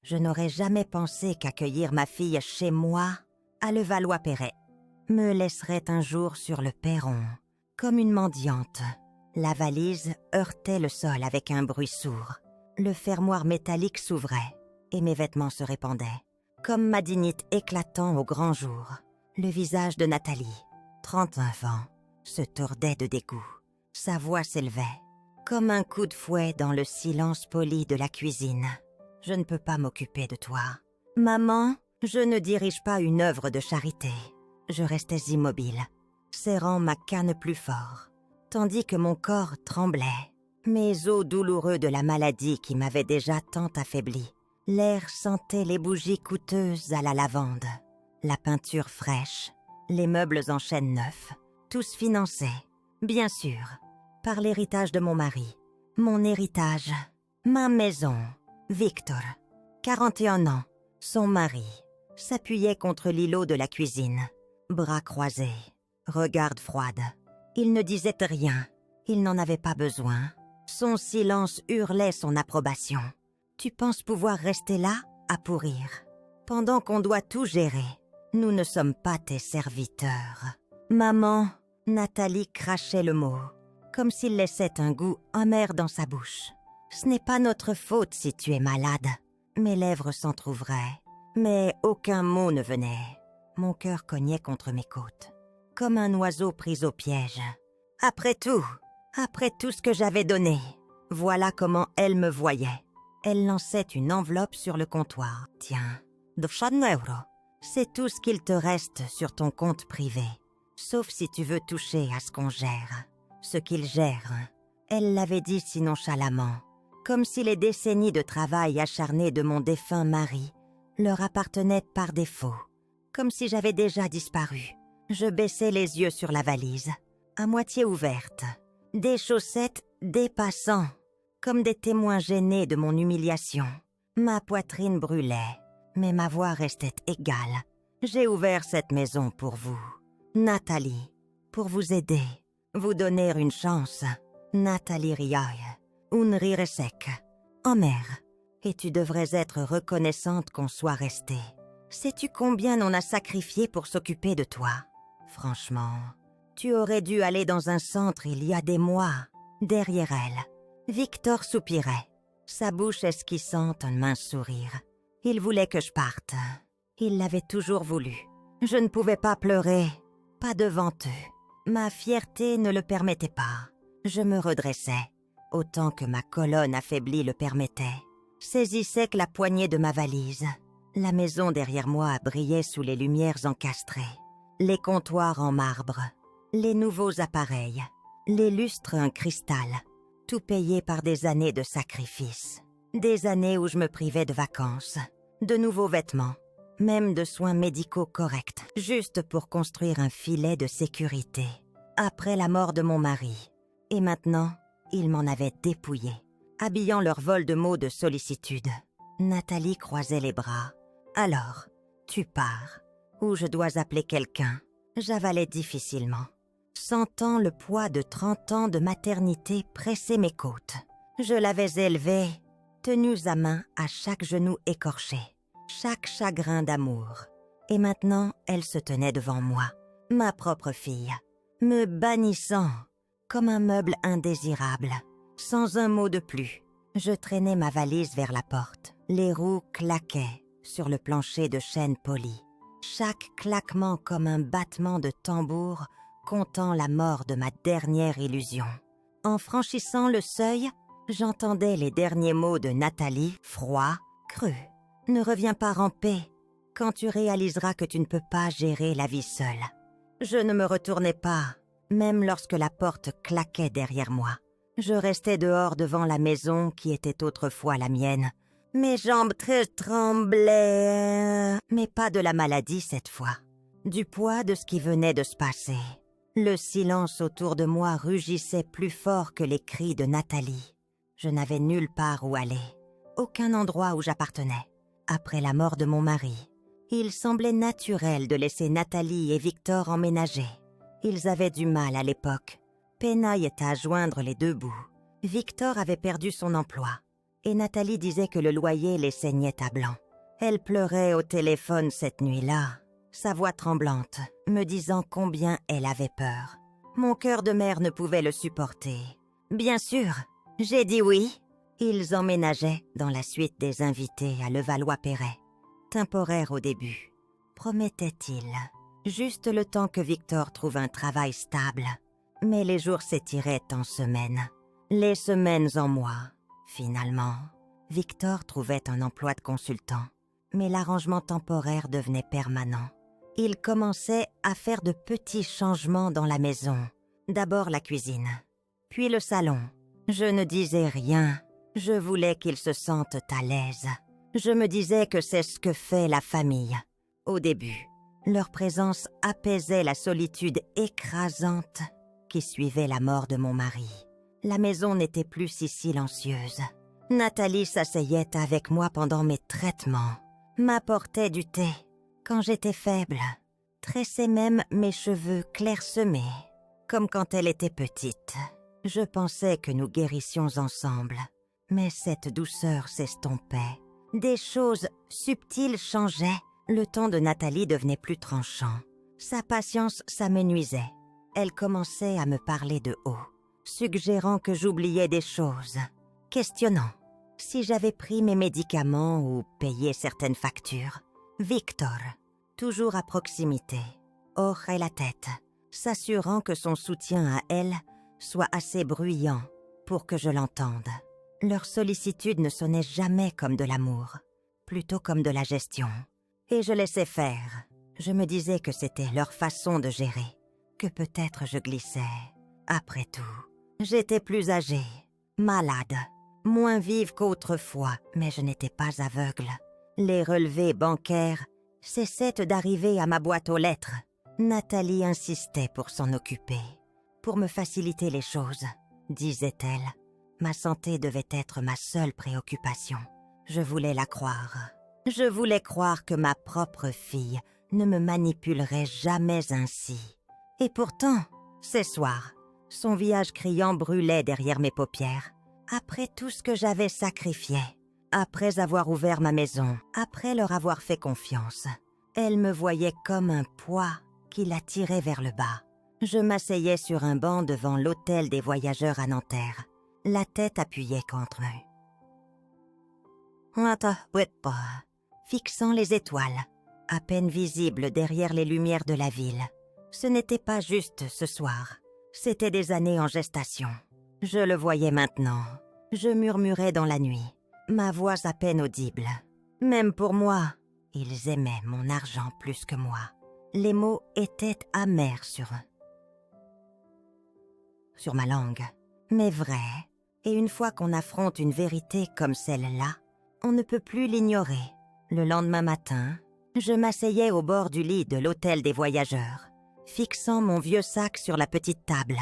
Je n'aurais jamais pensé qu'accueillir ma fille chez moi, à Levallois-Perret, me laisserait un jour sur le perron, comme une mendiante. La valise heurtait le sol avec un bruit sourd. Le fermoir métallique s'ouvrait et mes vêtements se répandaient, comme ma dignité éclatant au grand jour. Le visage de Nathalie, 39 ans, se tordait de dégoût. Sa voix s'élevait, comme un coup de fouet dans le silence poli de la cuisine. « Je ne peux pas m'occuper de toi. Maman, je ne dirige pas une œuvre de charité. » Je restais immobile, serrant ma canne plus fort, tandis que mon corps tremblait. Mes os douloureux de la maladie qui m'avait déjà tant affaibli. L'air sentait les bougies coûteuses à la lavande, la peinture fraîche, les meubles en chêne neuf, tous financés, bien sûr, par l'héritage de mon mari. Mon héritage, ma maison. Victor, 41 ans, son mari, s'appuyait contre l'îlot de la cuisine, bras croisés, regarde froide. Il ne disait rien, il n'en avait pas besoin. Son silence hurlait son approbation. Tu penses pouvoir rester là, à pourrir, pendant qu'on doit tout gérer? Nous ne sommes pas tes serviteurs. Maman, Nathalie crachait le mot, comme s'il laissait un goût amer dans sa bouche. Ce n'est pas notre faute si tu es malade. Mes lèvres s'entr'ouvraient, mais aucun mot ne venait. Mon cœur cognait contre mes côtes, comme un oiseau pris au piège. Après tout ce que j'avais donné, voilà comment elle me voyait. Elle lançait une enveloppe sur le comptoir. Tiens, 200 €. C'est tout ce qu'il te reste sur ton compte privé, sauf si tu veux toucher à ce qu'on gère. Ce qu'il gère, elle l'avait dit si nonchalamment, comme si les décennies de travail acharné de mon défunt mari leur appartenaient par défaut, comme si j'avais déjà disparu. Je baissais les yeux sur la valise, à moitié ouverte. Des chaussettes dépassant, comme des témoins gênés de mon humiliation. Ma poitrine brûlait, mais ma voix restait égale. J'ai ouvert cette maison pour vous, Nathalie, pour vous aider, vous donner une chance. Nathalie Riaille, un rire sec, amer. Et tu devrais être reconnaissante qu'on soit resté. Sais-tu combien on a sacrifié pour s'occuper de toi? Franchement, tu aurais dû aller dans un centre il y a des mois. Derrière elle, Victor soupirait, sa bouche esquissant un mince sourire. Il voulait que je parte. Il l'avait toujours voulu. Je ne pouvais pas pleurer, pas devant eux. Ma fierté ne le permettait pas. Je me redressais, autant que ma colonne affaiblie le permettait. Saisissais que la poignée de ma valise. La maison derrière moi brillait sous les lumières encastrées. Les comptoirs en marbre, les nouveaux appareils, les lustres en cristal, tout payé par des années de sacrifice. Des années où je me privais de vacances, de nouveaux vêtements, même de soins médicaux corrects, juste pour construire un filet de sécurité. Après la mort de mon mari, et maintenant, il m'en avait dépouillé, habillant leur vol de mots de sollicitude. Nathalie croisait les bras. Alors, tu pars, ou je dois appeler quelqu'un. J'avalais difficilement, sentant le poids de 30 ans de maternité presser mes côtes. Je l'avais élevée, tenue à main à chaque genou écorché, chaque chagrin d'amour. Et maintenant, elle se tenait devant moi, ma propre fille, me bannissant comme un meuble indésirable. Sans un mot de plus, je traînais ma valise vers la porte. Les roues claquaient sur le plancher de chêne poli. Chaque claquement comme un battement de tambour comptant la mort de ma dernière illusion. En franchissant le seuil, j'entendais les derniers mots de Nathalie, froid, creux. Ne reviens pas ramper quand tu réaliseras que tu ne peux pas gérer la vie seule. Je ne me retournais pas, même lorsque la porte claquait derrière moi. Je restais dehors devant la maison qui était autrefois la mienne. Mes jambes tremblaient, mais pas de la maladie cette fois. Du poids de ce qui venait de se passer. Le silence autour de moi rugissait plus fort que les cris de Nathalie. Je n'avais nulle part où aller, aucun endroit où j'appartenais. Après la mort de mon mari, il semblait naturel de laisser Nathalie et Victor emménager. Ils avaient du mal à l'époque, peinaillent à joindre les deux bouts. Victor avait perdu son emploi. et Nathalie disait que le loyer les saignait à blanc. Elle pleurait au téléphone cette nuit-là, sa voix tremblante, me disant combien elle avait peur. Mon cœur de mère ne pouvait le supporter. Bien sûr, j'ai dit oui. Ils emménageaient dans la suite des invités à Levallois-Perret. Temporaire au début, promettait-il. Juste le temps que Victor trouve un travail stable. Mais les jours s'étiraient en semaines. Les semaines en mois. Finalement, Victor trouvait un emploi de consultant. Mais l'arrangement temporaire devenait permanent. Il commençait à faire de petits changements dans la maison. D'abord la cuisine, puis le salon. Je ne disais rien. Je voulais qu'ils se sentent à l'aise. Je me disais que c'est ce que fait la famille. Au début, leur présence apaisait la solitude écrasante qui suivait la mort de mon mari. La maison n'était plus si silencieuse. Nathalie s'asseyait avec moi pendant mes traitements, m'apportait du thé quand j'étais faible, tressait même mes cheveux clairsemés, comme quand elle était petite. Je pensais que nous guérissions ensemble, mais cette douceur s'estompait. Des choses subtiles changeaient. Le ton de Nathalie devenait plus tranchant. Sa patience s'amenuisait. Elle commençait à me parler de haut, suggérant que j'oubliais des choses, questionnant si j'avais pris mes médicaments ou payé certaines factures. Victor, toujours à proximité, hochait la tête, s'assurant que son soutien à elle soit assez bruyant pour que je l'entende. Leur sollicitude ne sonnait jamais comme de l'amour, plutôt comme de la gestion. Et je laissais faire. Je me disais que c'était leur façon de gérer, que peut-être je glissais. Après tout, j'étais plus âgée, malade, moins vive qu'autrefois, mais je n'étais pas aveugle. Les relevés bancaires cessaient d'arriver à ma boîte aux lettres. Nathalie insistait pour s'en occuper, pour me faciliter les choses, disait-elle. Ma santé devait être ma seule préoccupation. Je voulais la croire. Je voulais croire que ma propre fille ne me manipulerait jamais ainsi. Et pourtant, ces soirs, son visage criant brûlait derrière mes paupières. Après tout ce que j'avais sacrifié, après avoir ouvert ma maison, après leur avoir fait confiance, elle me voyait comme un poids qui la tirait vers le bas. Je m'asseyais sur un banc devant l'hôtel des voyageurs à Nanterre, la tête appuyée contre eux. Fixant les étoiles, à peine visibles derrière les lumières de la ville. Ce n'était pas juste ce soir, c'était des années en gestation. Je le voyais maintenant. Je murmurais dans la nuit, ma voix à peine audible. Même pour moi, ils aimaient mon argent plus que moi. Les mots étaient amers sur ma langue, mais vrais. Et une fois qu'on affronte une vérité comme celle-là, on ne peut plus l'ignorer. Le lendemain matin, je m'asseyais au bord du lit de l'hôtel des voyageurs, fixant mon vieux sac sur la petite table,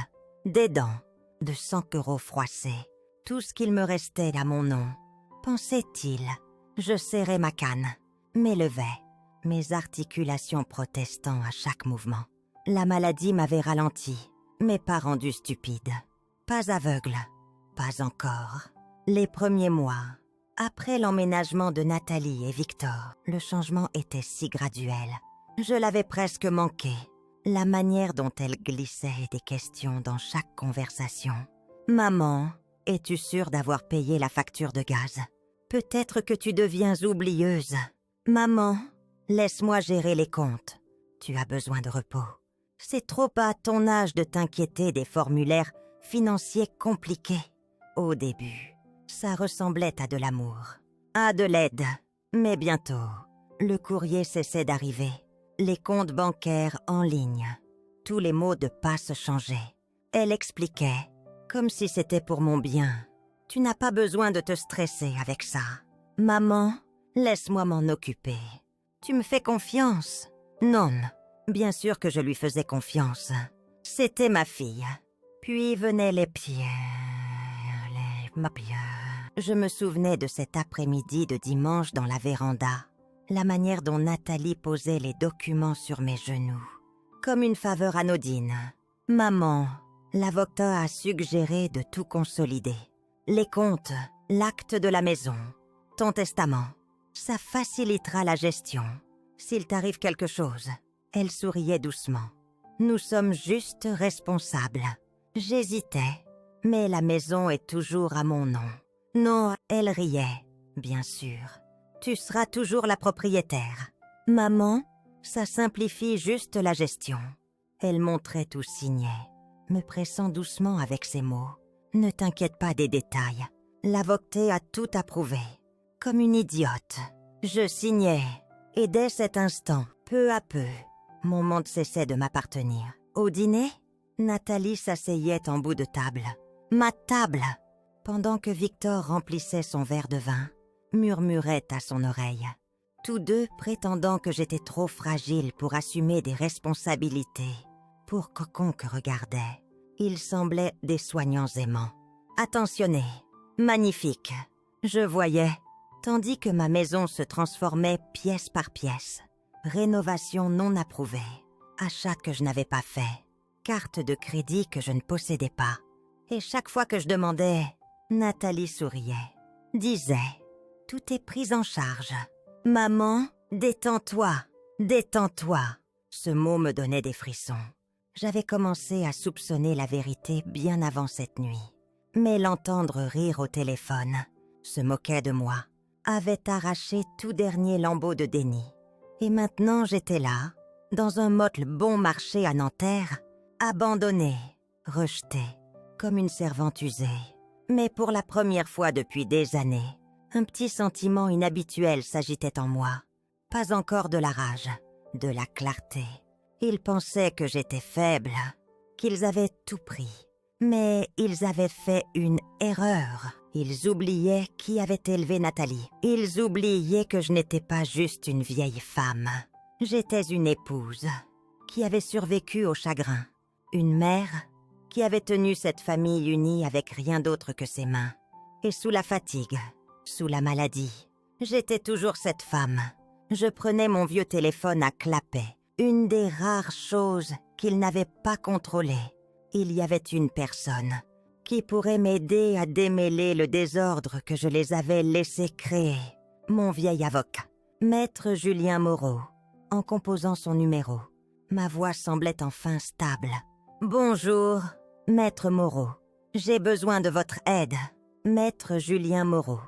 des dents, de 100 € froissés, tout ce qu'il me restait à mon nom. Pensait-il, je serrais ma canne, m'élevais, mes articulations protestant à chaque mouvement. La maladie m'avait ralenti, mais pas rendu stupide. Pas aveugle, pas encore. Les premiers mois, après l'emménagement de Nathalie et Victor, le changement était si graduel. Je l'avais presque manqué. La manière dont elle glissait des questions dans chaque conversation. « Maman, es-tu sûre d'avoir payé la facture de gaz? Peut-être que tu deviens oublieuse. Maman, laisse-moi gérer les comptes. Tu as besoin de repos. C'est trop à ton âge de t'inquiéter des formulaires financiers compliqués. » Au début, ça ressemblait à de l'amour, à de l'aide. Mais bientôt, le courrier cessait d'arriver. Les comptes bancaires en ligne. Tous les mots de passe changeaient. Elle expliquait, comme si c'était pour mon bien. « Tu n'as pas besoin de te stresser avec ça. Maman, laisse-moi m'en occuper. Tu me fais confiance. » Non, bien sûr que je lui faisais confiance. C'était ma fille. Puis venaient les pieds. Je me souvenais de cet après-midi de dimanche dans la véranda. La manière dont Nathalie posait les documents sur mes genoux. Comme une faveur anodine. Maman, l'avocat a suggéré de tout consolider. Les comptes, l'acte de la maison, ton testament. Ça facilitera la gestion. S'il t'arrive quelque chose. » Elle souriait doucement. « Nous sommes juste responsables. » J'hésitais, mais la maison est toujours à mon nom. Non, elle riait, bien sûr. Tu seras toujours la propriétaire. Maman, ça simplifie juste la gestion. Elle montrait tout signé, me pressant doucement avec ses mots. Ne t'inquiète pas des détails. L'avocate a tout approuvé. Comme une idiote. Je signais. Et dès cet instant, peu à peu, mon monde cessait de m'appartenir. Au dîner, Nathalie s'asseyait en bout de table. Ma table! Pendant que Victor remplissait son verre de vin, murmurait à son oreille. Tous deux prétendant que j'étais trop fragile pour assumer des responsabilités. Pour quiconque regardait, ils semblaient des soignants aimants. Attentionnés, magnifiques, je voyais, tandis que ma maison se transformait pièce par pièce. Rénovation non approuvée, achat que je n'avais pas fait, carte de crédit que je ne possédais pas. Et chaque fois que je demandais, Nathalie souriait, disait « Tout est pris en charge. Maman, détends-toi, détends-toi. » Ce mot me donnait des frissons. J'avais commencé à soupçonner la vérité bien avant cette nuit. Mais l'entendre rire au téléphone, se moquait de moi, avait arraché tout dernier lambeau de déni. Et maintenant j'étais là, dans un motel bon marché à Nanterre, abandonnée, rejetée, comme une servante usée. Mais pour la première fois depuis des années, un petit sentiment inhabituel s'agitait en moi. Pas encore de la rage, de la clarté. Ils pensaient que j'étais faible, qu'ils avaient tout pris. Mais ils avaient fait une erreur. Ils oubliaient qui avait élevé Nathalie. Ils oubliaient que je n'étais pas juste une vieille femme. J'étais une épouse qui avait survécu au chagrin. Une mère qui avait tenu cette famille unie avec rien d'autre que ses mains. Et sous la fatigue, sous la maladie, j'étais toujours cette femme. Je prenais mon vieux téléphone à clapet, une des rares choses qu'il n'avait pas contrôlées. Il y avait une personne qui pourrait m'aider à démêler le désordre que je les avais laissés créer. Mon vieil avocat, Maître Julien Moreau. En composant son numéro, ma voix semblait enfin stable. « Bonjour, Maître Moreau. J'ai besoin de votre aide. Maître Julien Moreau,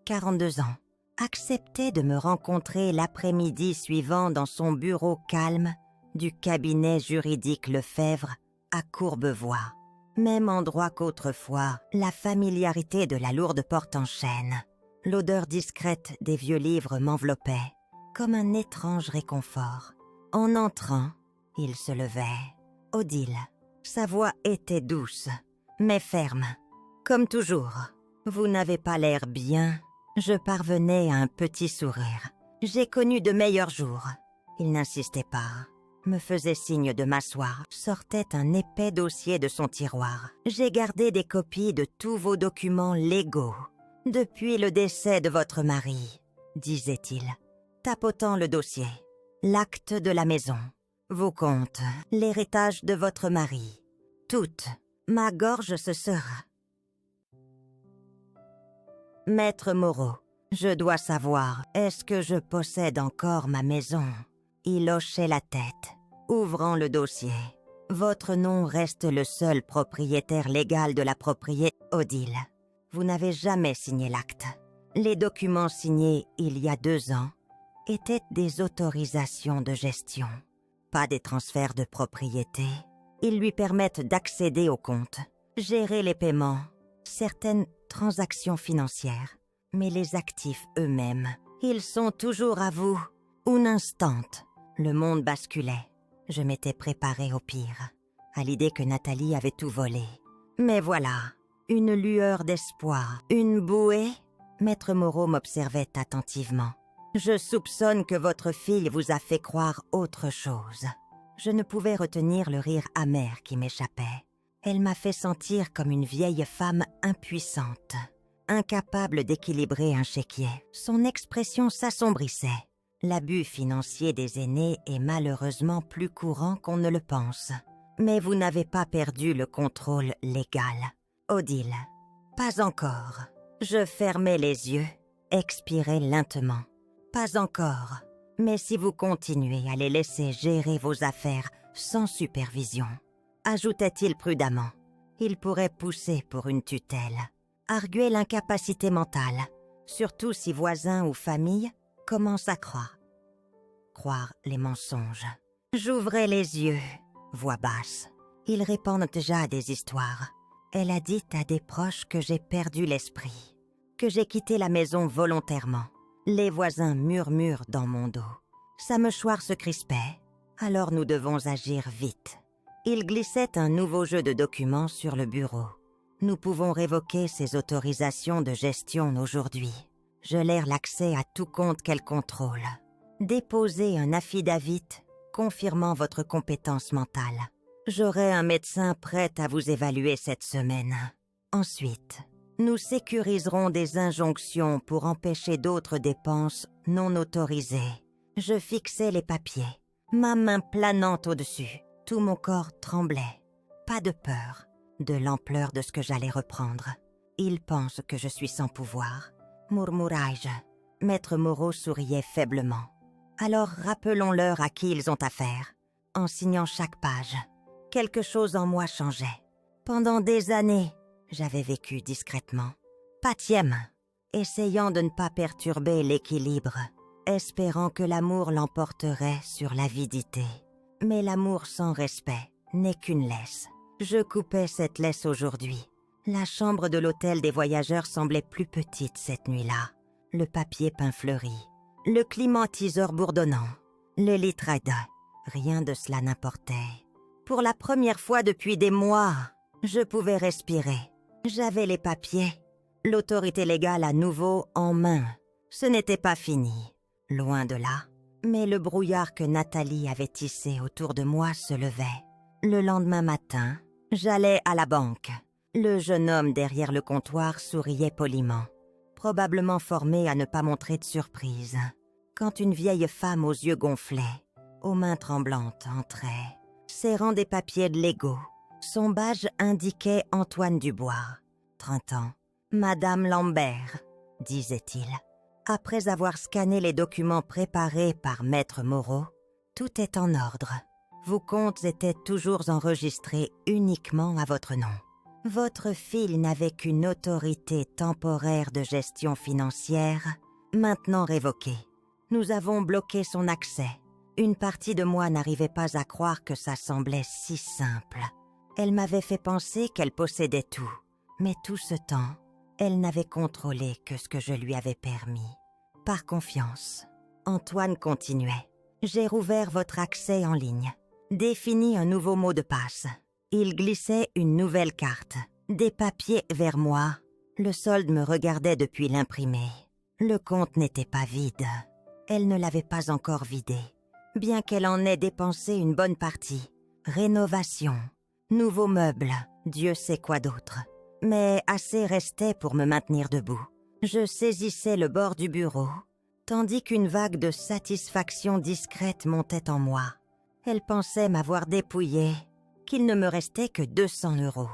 42 ans. Acceptait de me rencontrer l'après-midi suivant dans son bureau calme du cabinet juridique Lefebvre à Courbevoie. Même endroit qu'autrefois, la familiarité de la lourde porte en chêne. L'odeur discrète des vieux livres m'enveloppait, comme un étrange réconfort. En entrant, il se levait. Odile. Sa voix était douce, mais ferme. Comme toujours. Vous n'avez pas l'air bien. Je parvenais à un petit sourire. J'ai connu de meilleurs jours. Il n'insistait pas. Me faisait signe de m'asseoir. Sortait un épais dossier de son tiroir. J'ai gardé des copies de tous vos documents légaux. Depuis le décès de votre mari, disait-il, tapotant le dossier. L'acte de la maison, vos comptes, l'héritage de votre mari. Toute, ma gorge se serra. Maître Moreau, je dois savoir, est-ce que je possède encore ma maison? Il hochait la tête, ouvrant le dossier. Votre nom reste le seul propriétaire légal de la propriété, Odile. Vous n'avez jamais signé l'acte. Les documents signés il y a 2 ans étaient des autorisations de gestion, pas des transferts de propriété. Ils lui permettent d'accéder aux comptes, gérer les paiements, certaines transactions financières, mais les actifs eux-mêmes, ils sont toujours à vous. Un instant, le monde basculait. Je m'étais préparée au pire, à l'idée que Nathalie avait tout volé. Mais voilà, une lueur d'espoir, une bouée. Maître Moreau m'observait attentivement. Je soupçonne que votre fille vous a fait croire autre chose. Je ne pouvais retenir le rire amer qui m'échappait. Elle m'a fait sentir comme une vieille femme impuissante, incapable d'équilibrer un chéquier. Son expression s'assombrissait. L'abus financier des aînés est malheureusement plus courant qu'on ne le pense. Mais vous n'avez pas perdu le contrôle légal. Odile, pas encore. Je fermai les yeux, expirai lentement. Pas encore, mais si vous continuez à les laisser gérer vos affaires sans supervision, ajoutait-il prudemment, il pourrait pousser pour une tutelle, arguer l'incapacité mentale, surtout si voisins ou famille commencent à croire les mensonges. J'ouvrais les yeux, voix basse. Ils répondent déjà à des histoires. Elle a dit à des proches que j'ai perdu l'esprit, que j'ai quitté la maison volontairement. Les voisins murmurent dans mon dos. Sa mâchoire se crispait, alors nous devons agir vite. Il glissait un nouveau jeu de documents sur le bureau. Nous pouvons révoquer ces autorisations de gestion aujourd'hui. Je leur l'accès à tout compte qu'elle contrôle. Déposez un affidavit confirmant votre compétence mentale. J'aurai un médecin prêt à vous évaluer cette semaine. Ensuite, nous sécuriserons des injonctions pour empêcher d'autres dépenses non autorisées. Je fixai les papiers, ma main planante au-dessus. Tout mon corps tremblait. Pas de peur, de l'ampleur de ce que j'allais reprendre. Ils pensent que je suis sans pouvoir, murmurai-je. Maître Moreau souriait faiblement. Alors rappelons-leur à qui ils ont affaire. En signant chaque page, quelque chose en moi changeait. Pendant des années, j'avais vécu discrètement, patiemment, essayant de ne pas perturber l'équilibre, espérant que l'amour l'emporterait sur l'avidité. Mais l'amour sans respect n'est qu'une laisse. Je coupais cette laisse aujourd'hui. La chambre de l'hôtel des voyageurs semblait plus petite cette nuit-là. Le papier peint fleuri, le climatiseur bourdonnant, le litre rien de cela n'importait. Pour la première fois depuis des mois, je pouvais respirer. J'avais les papiers, l'autorité légale à nouveau en main. Ce n'était pas fini, loin de là. Mais le brouillard que Nathalie avait tissé autour de moi se levait. Le lendemain matin, j'allais à la banque. Le jeune homme derrière le comptoir souriait poliment, probablement formé à ne pas montrer de surprise, quand une vieille femme aux yeux gonflés, aux mains tremblantes, entrait, serrant des papiers de Lego. Son badge indiquait Antoine Dubois, 30 ans. « Madame Lambert », disait-il. Après avoir scanné les documents préparés par Maître Moreau, tout est en ordre. Vos comptes étaient toujours enregistrés uniquement à votre nom. Votre fille n'avait qu'une autorité temporaire de gestion financière, maintenant révoquée. Nous avons bloqué son accès. Une partie de moi n'arrivait pas à croire que ça semblait si simple. Elle m'avait fait penser qu'elle possédait tout, mais tout ce temps, elle n'avait contrôlé que ce que je lui avais permis. Par confiance, Antoine continuait. J'ai rouvert votre accès en ligne, défini un nouveau mot de passe. Il glissait une nouvelle carte, des papiers vers moi. Le solde me regardait depuis l'imprimé. Le compte n'était pas vide. Elle ne l'avait pas encore vidé, bien qu'elle en ait dépensé une bonne partie. Rénovation, nouveaux meubles, Dieu sait quoi d'autre. Mais assez restait pour me maintenir debout. Je saisissais le bord du bureau, tandis qu'une vague de satisfaction discrète montait en moi. Elle pensait m'avoir dépouillé, qu'il ne me restait que 200 €.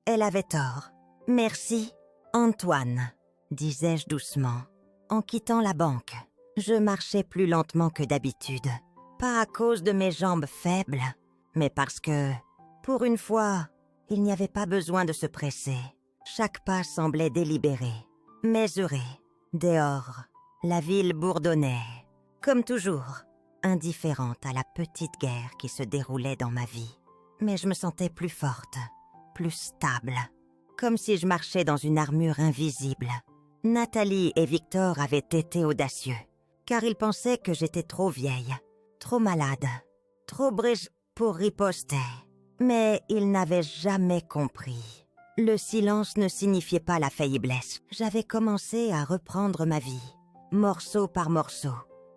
Elle avait tort. « Merci, Antoine », disais-je doucement, en quittant la banque. Je marchais plus lentement que d'habitude, pas à cause de mes jambes faibles, mais parce que, pour une fois, il n'y avait pas besoin de se presser. Chaque pas semblait délibéré, mesuré. Dehors, la ville bourdonnait, comme toujours, indifférente à la petite guerre qui se déroulait dans ma vie. Mais je me sentais plus forte, plus stable, comme si je marchais dans une armure invisible. Nathalie et Victor avaient été audacieux, car ils pensaient que j'étais trop vieille, trop malade, trop brèche pour riposter. Mais ils n'avaient jamais compris. Le silence ne signifiait pas la faiblesse. J'avais commencé à reprendre ma vie, morceau par morceau,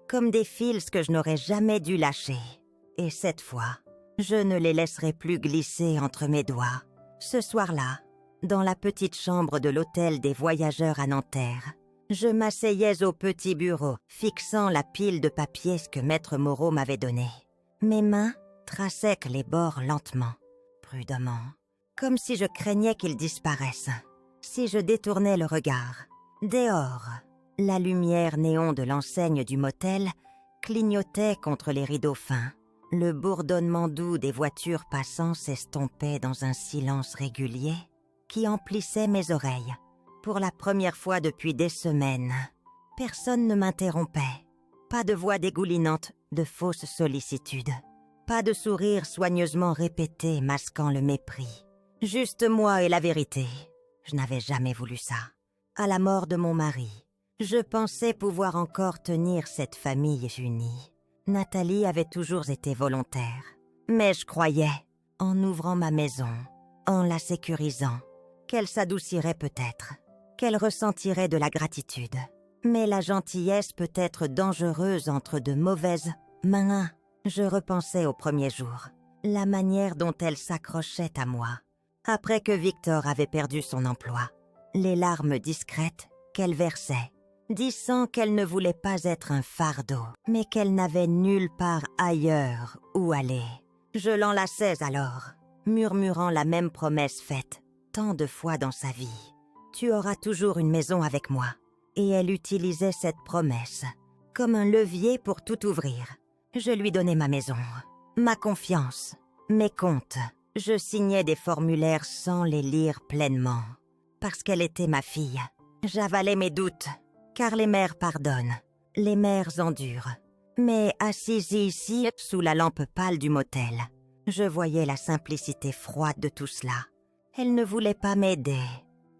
comme des fils que je n'aurais jamais dû lâcher. Et cette fois, je ne les laisserai plus glisser entre mes doigts. Ce soir-là, dans la petite chambre de l'hôtel des voyageurs à Nanterre, je m'asseyais au petit bureau, fixant la pile de papiers que Maître Moreau m'avait donné. Mes mains traçaient les bords lentement, prudemment, comme si je craignais qu'ils disparaissent. Si je détournais le regard, Dehors, la lumière néon de l'enseigne du motel clignotait contre les rideaux fins. Le bourdonnement doux des voitures passant s'estompait dans un silence régulier qui emplissait mes oreilles. Pour la première fois depuis des semaines, personne ne m'interrompait. Pas de voix dégoulinante de fausse sollicitude. Pas de sourire soigneusement répété masquant le mépris. Juste moi et la vérité. Je n'avais jamais voulu ça. À la mort de mon mari, je pensais pouvoir encore tenir cette famille unie. Nathalie avait toujours été volontaire. Mais je croyais, en ouvrant ma maison, en la sécurisant, qu'elle s'adoucirait peut-être, qu'elle ressentirait de la gratitude. Mais la gentillesse peut être dangereuse entre de mauvaises mains. Je repensais au premier jour, la manière dont elle s'accrochait à moi, après que Victor avait perdu son emploi, les larmes discrètes qu'elle versait, disant qu'elle ne voulait pas être un fardeau, mais qu'elle n'avait nulle part ailleurs où aller. Je l'enlaçais alors, murmurant la même promesse faite tant de fois dans sa vie. « Tu auras toujours une maison avec moi. » Et elle utilisait cette promesse comme un levier pour tout ouvrir. Je lui donnais ma maison, ma confiance, mes comptes. Je signais des formulaires sans les lire pleinement. Parce qu'elle était ma fille, j'avalais mes doutes, car les mères pardonnent, les mères endurent. Mais assise ici, sous la lampe pâle du motel, je voyais la simplicité froide de tout cela. Elle ne voulait pas m'aider,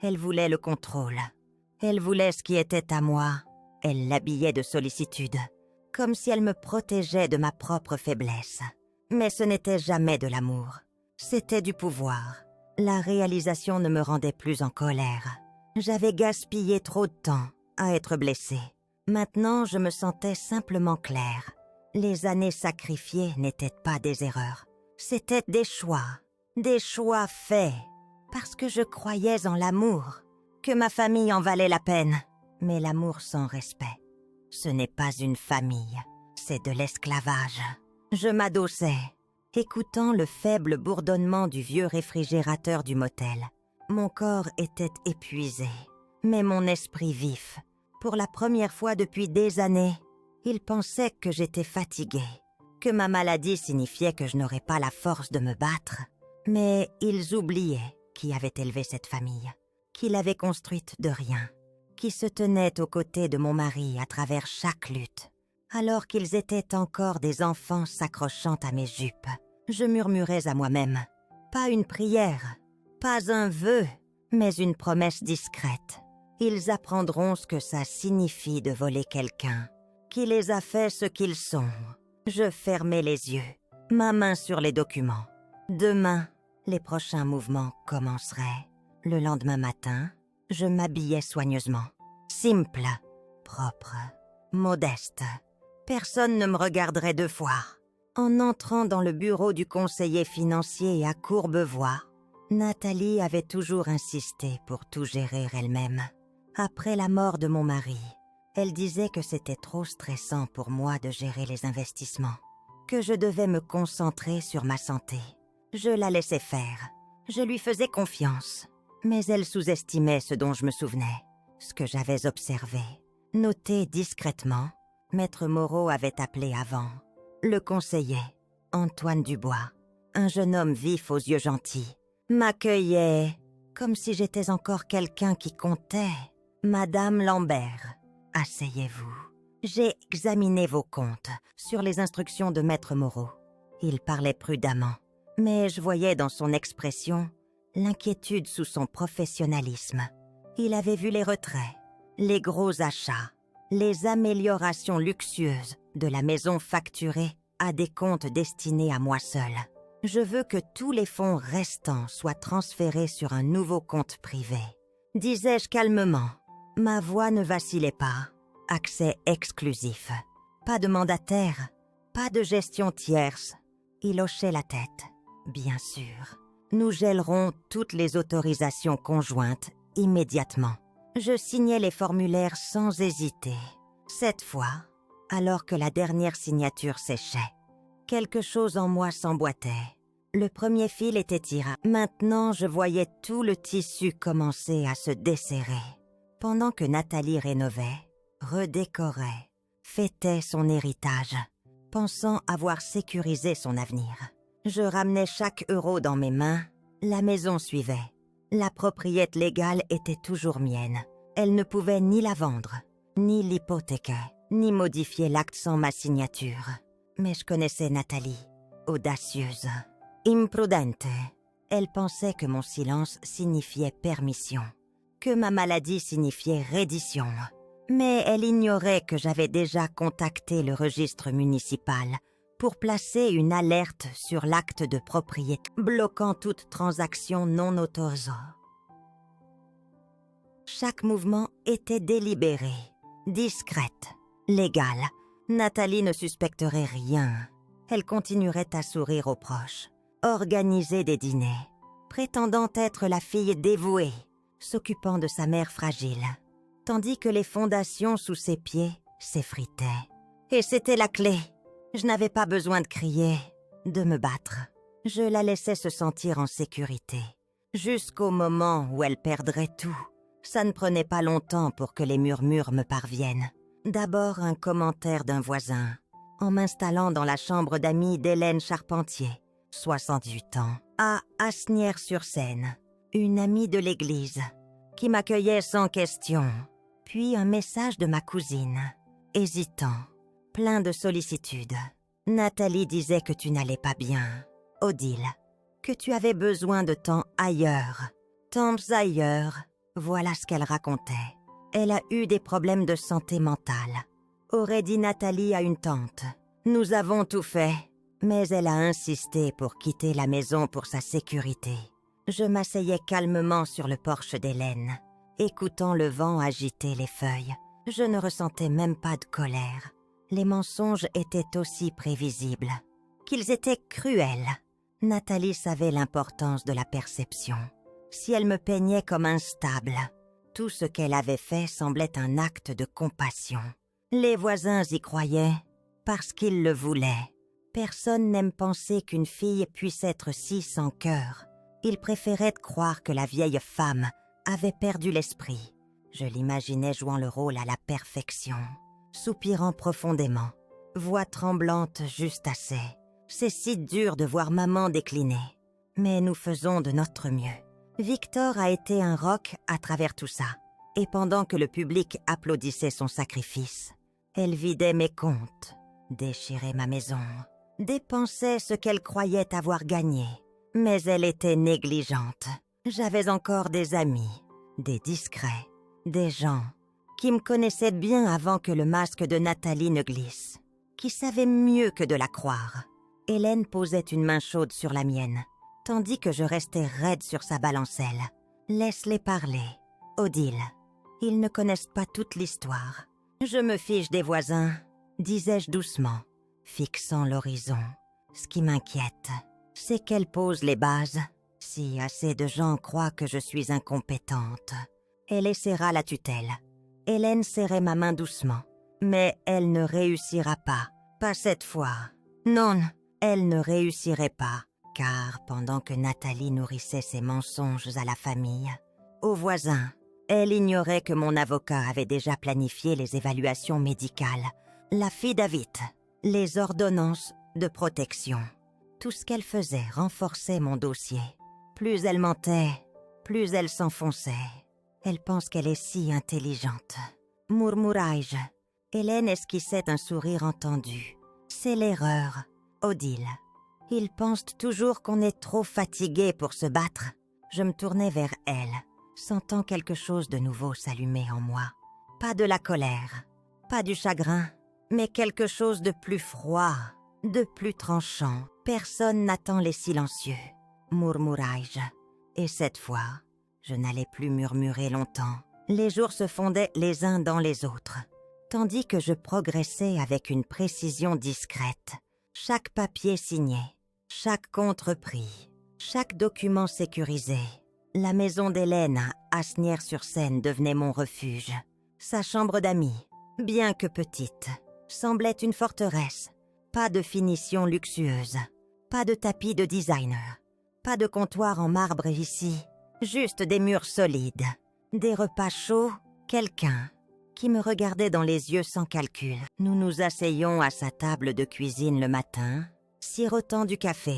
elle voulait le contrôle. Elle voulait ce qui était à moi. Elle l'habillait de sollicitude, comme si elle me protégeait de ma propre faiblesse. Mais ce n'était jamais de l'amour. C'était du pouvoir. La réalisation ne me rendait plus en colère. J'avais gaspillé trop de temps à être blessée. Maintenant, je me sentais simplement claire. Les années sacrifiées n'étaient pas des erreurs. C'étaient des choix faits, parce que je croyais en l'amour. Que ma famille en valait la peine. Mais l'amour sans respect, ce n'est pas une famille, c'est de l'esclavage. Je m'adossais, écoutant le faible bourdonnement du vieux réfrigérateur du motel. Mon corps était épuisé, mais mon esprit vif. Pour la première fois depuis des années, ils pensaient que j'étais fatiguée, que ma maladie signifiait que je n'aurais pas la force de me battre. Mais ils oubliaient qui avait élevé cette famille. Qui l'avait construite de rien, qui se tenait aux côtés de mon mari à travers chaque lutte, alors qu'ils étaient encore des enfants s'accrochant à mes jupes. Je murmurais à moi-même, pas une prière, pas un vœu, mais une promesse discrète. Ils apprendront ce que ça signifie de voler quelqu'un, qui les a fait ce qu'ils sont. Je fermais les yeux, ma main sur les documents. Demain, les prochains mouvements commenceraient. Le lendemain matin, je m'habillais soigneusement. Simple, propre, modeste. Personne ne me regarderait deux fois. En entrant dans le bureau du conseiller financier à Courbevoie, Nathalie avait toujours insisté pour tout gérer elle-même. Après la mort de mon mari, elle disait que c'était trop stressant pour moi de gérer les investissements, que je devais me concentrer sur ma santé. Je la laissais faire. Je lui faisais confiance. Mais elle sous-estimait ce dont je me souvenais, ce que j'avais observé. Noté discrètement, Maître Moreau avait appelé avant. Le conseiller, Antoine Dubois, un jeune homme vif aux yeux gentils, m'accueillait comme si j'étais encore quelqu'un qui comptait. Madame Lambert, asseyez-vous. J'ai examiné vos comptes sur les instructions de Maître Moreau. Il parlait prudemment, mais je voyais dans son expression l'inquiétude sous son professionnalisme. Il avait vu les retraits, les gros achats, les améliorations luxueuses de la maison facturée à des comptes destinés à moi seule. Je veux que tous les fonds restants soient transférés sur un nouveau compte privé. Disais-je calmement. Ma voix ne vacillait pas. Accès exclusif. Pas de mandataire, pas de gestion tierce. Il hochait la tête. Bien sûr. Nous gèlerons toutes les autorisations conjointes immédiatement. Je signais les formulaires sans hésiter. Cette fois, alors que la dernière signature séchait, quelque chose en moi s'emboîtait. Le premier fil était tiré. Maintenant, je voyais tout le tissu commencer à se desserrer. Pendant que Nathalie rénovait, redécorait, fêtait son héritage, pensant avoir sécurisé son avenir. Je ramenais chaque euro dans mes mains, la maison suivait. La propriété légale était toujours mienne. Elle ne pouvait ni la vendre, ni l'hypothéquer, ni modifier l'acte sans ma signature. Mais je connaissais Nathalie, audacieuse, imprudente. Elle pensait que mon silence signifiait permission, que ma maladie signifiait reddition. Mais elle ignorait que j'avais déjà contacté le registre municipal pour placer une alerte sur l'acte de propriété, bloquant toute transaction non autorisée. Chaque mouvement était délibéré, discrète, légale. Nathalie ne suspecterait rien. Elle continuerait à sourire aux proches, organiser des dîners, prétendant être la fille dévouée, s'occupant de sa mère fragile, tandis que les fondations sous ses pieds s'effritaient. Et c'était la clé. Je n'avais pas besoin de crier, de me battre. Je la laissais se sentir en sécurité, jusqu'au moment où elle perdrait tout. Ça ne prenait pas longtemps pour que les murmures me parviennent. D'abord un commentaire d'un voisin, en m'installant dans la chambre d'amis d'Hélène Charpentier, 68 ans, à Asnières-sur-Seine, une amie de l'église, qui m'accueillait sans question. Puis un message de ma cousine, hésitant, plein de sollicitude. Nathalie disait que tu n'allais pas bien, Odile, que tu avais besoin de temps ailleurs. Temps ailleurs, voilà ce qu'elle racontait. Elle a eu des problèmes de santé mentale, aurait dit Nathalie à une tante. Nous avons tout fait, mais elle a insisté pour quitter la maison pour sa sécurité. Je m'asseyais calmement sur le porche d'Hélène, écoutant le vent agiter les feuilles. Je ne ressentais même pas de colère. Les mensonges étaient aussi prévisibles, qu'ils étaient cruels. Nathalie savait l'importance de la perception. Si elle me peignait comme instable, tout ce qu'elle avait fait semblait un acte de compassion. Les voisins y croyaient parce qu'ils le voulaient. Personne n'aime penser qu'une fille puisse être si sans cœur. Ils préféraient croire que la vieille femme avait perdu l'esprit. Je l'imaginais jouant le rôle à la perfection, soupirant profondément, voix tremblante juste assez. C'est si dur de voir maman décliner, mais nous faisons de notre mieux. Victor a été un roc à travers tout ça, et pendant que le public applaudissait son sacrifice, elle vidait mes comptes, déchirait ma maison, dépensait ce qu'elle croyait avoir gagné, mais elle était négligente. J'avais encore des amis, des discrets, des gens qui me connaissaient bien avant que le masque de Nathalie ne glisse, qui savaient mieux que de la croire. Hélène posait une main chaude sur la mienne, tandis que je restais raide sur sa balancelle. Laisse-les parler, Odile. Ils ne connaissent pas toute l'histoire. Je me fiche des voisins, disais-je doucement, fixant l'horizon. Ce qui m'inquiète, c'est qu'elle pose les bases. Si assez de gens croient que je suis incompétente, elle essaiera la tutelle. Hélène serrait ma main doucement, mais elle ne réussira pas. Pas cette fois. Non, elle ne réussirait pas, car pendant que Nathalie nourrissait ses mensonges à la famille, aux voisins, elle ignorait que mon avocat avait déjà planifié les évaluations médicales, l'affidavit, les ordonnances de protection. Tout ce qu'elle faisait renforçait mon dossier. Plus elle mentait, plus elle s'enfonçait. Elle pense qu'elle est si intelligente. Murmurai-je. Hélène esquissait un sourire entendu. C'est l'erreur, Odile. Ils pensent toujours qu'on est trop fatigué pour se battre. Je me tournais vers elle, sentant quelque chose de nouveau s'allumer en moi. Pas de la colère, pas du chagrin, mais quelque chose de plus froid, de plus tranchant. Personne n'attend les silencieux, murmurai-je. Et cette fois, je n'allais plus murmurer longtemps. Les jours se fondaient les uns dans les autres, tandis que je progressais avec une précision discrète. Chaque papier signé, chaque compte repris, chaque document sécurisé. La maison d'Hélène à Asnières-sur-Seine devenait mon refuge. Sa chambre d'amis, bien que petite, semblait une forteresse. Pas de finition luxueuse, pas de tapis de designer, pas de comptoir en marbre ici, juste des murs solides, des repas chauds Quelqu'un qui me regardait dans les yeux sans calcul. Nous nous asseyons à sa table de cuisine le matin, sirotant du café,